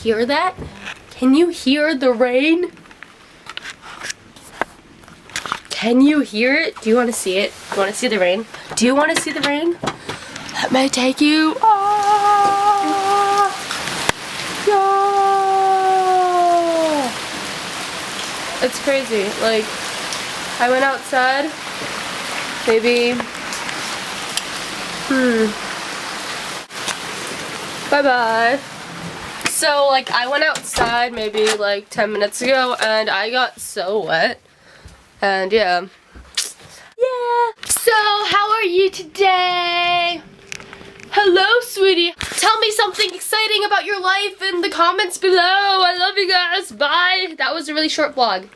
hear that? Can you hear the rain? Can you hear it? Do you want to see it? Do you want to see the rain? Do you want to see the rain? Let me take you. Oh, yeah. It's crazy. Like, I went outside. Maybe. Bye-bye. So, like, I went outside maybe like 10 minutes ago and I got so wet. And yeah. So, how are you today? Hello, sweetie. Tell me something exciting about your life in the comments below. I love you guys. Bye. That was a really short vlog.